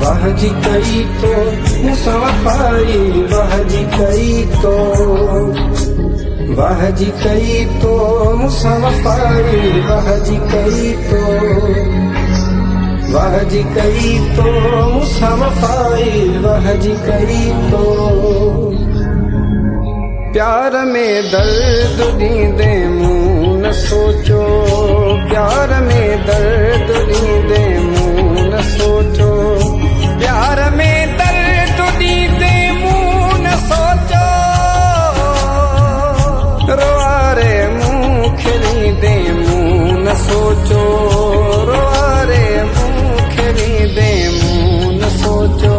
वहजी कई तो मुसाफाई वहजी कई तो वहजी कई तो मुसाफाई वहजी कई तो वहजी कई तो मुसाफाई वहजी कई तो प्यार में दर्द दीदे मुँह न सोचो प्यार में दर्द दीदे मुँह न सोचो प्यार में दर्द दीदे मुँह न सोचो रोआरे मुँह खिली दे मुँह न सोचो रोआरे मुँह खिली दे मुँह न सोचो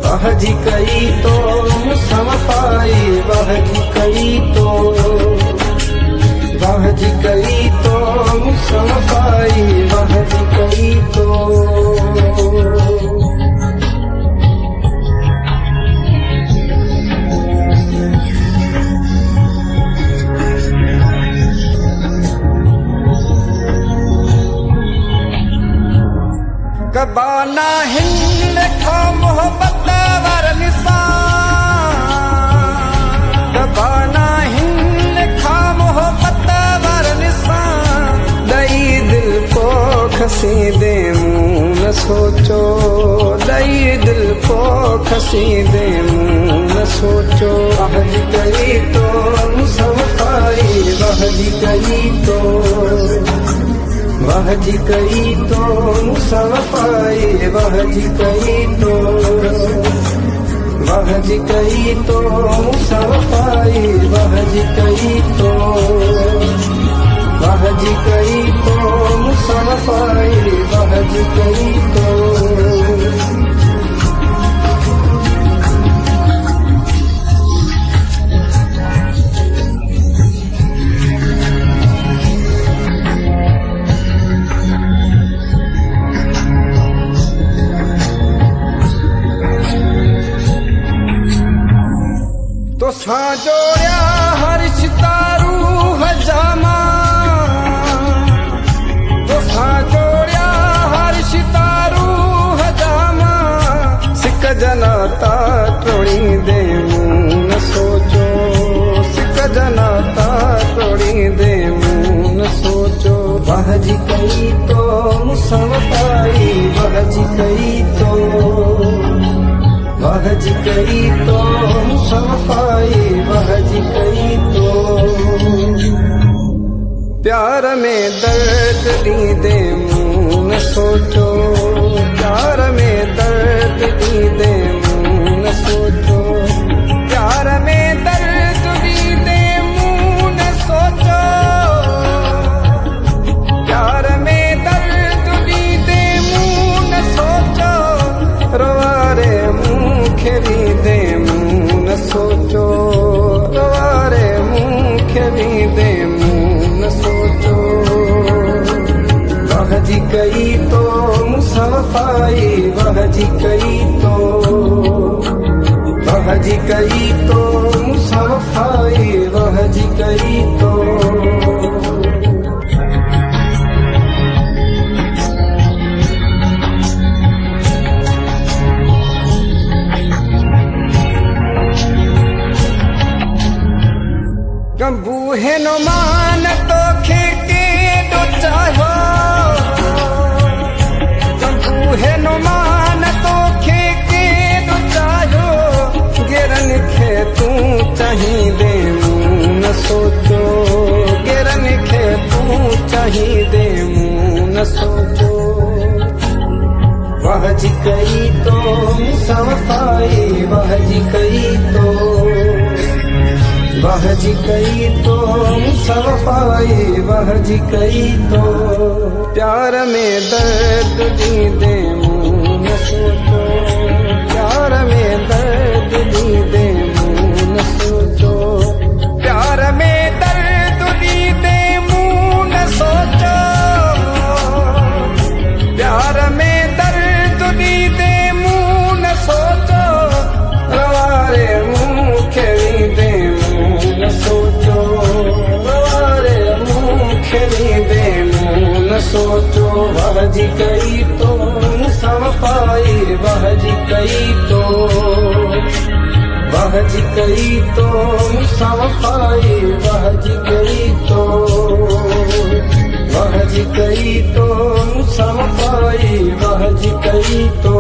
वहजी कई तो मुसाफाई वहजी कई तो वहजी कई तो मुसाफाई वहजी कई तो कबाना हिंद खा मोहब्बत वर निशान कबाना हिंद खा मोहब्बत वर निशान दई दिल को खसी दे मुँह न सोचो दई दिल को खसी दे मुँह न सोचो वहजी कई तो मुसाफाई वहजी कई तो वहजी कई तो मुसाफाई वहजी कई तो वहजी कई तो मुसाफाई वहजी कई तो वहजी कई तो मुसाफाई वहजी कई तो तो साजोया हर सितारू हजामा तो साजोया हर सितारू हजामा सिक जनाता तोड़ी दे मुँह न सोचो सिक जनाता तोड़ी दे मुँह न सोचो वहजी कई तो मुसाफाई वहजी कई तो वहजी कई तो मुसाफाई वहजी कई तो प्यार में दर्द दीदे मुँह न सोचो प्यार में दर्द दीदे मुँह न सोचो प्यार में दर्द दीदे मुँह न सोचो प्यार में दर्द दीदे मुँह न सोचो रोआरे खिली दे मुँह न सोचो रोआरे मुँह खिली दे मुँह न सोचो वहजी कई तो मुसाफाई वहजी कई तो वहजी कई तो मुसाफाई वहजी कई तो बूहे नो मान तो खिड़की दो चाहो बूहे नो मान तो खिड़की दो चाहो गिरन खे तू चाही दे मुँह न सोचो गिरन खे तू चाही दे मुँह न सोचो वहजी कई तो मुसाफाई वहजी कई तो वहजी कई तो मुसाफाई वहजी कई तो प्यार में दर्द दीदे मुँह न सोचो प्यार में दर्द दीदे मुँह न सोचो प्यार में दर्द दीदे मुँह न सोचो प्यार में दर्द दीदे मुँह न सोचो रवारे मुँह खिली दे न सोचो रोआरे मुँह खिली दे मुँह न सोचो वहजी कई तो मुसाफाई वह जी कई तो मूंसां वफ़ाई, वह जी कई तो, वह जी कई तो मूंसां वफ़ाई, वह जी कई तो,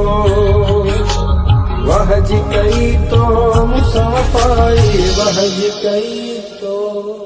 वह जी कई तो मूंसां वफ़ाई, वह जी कई तो।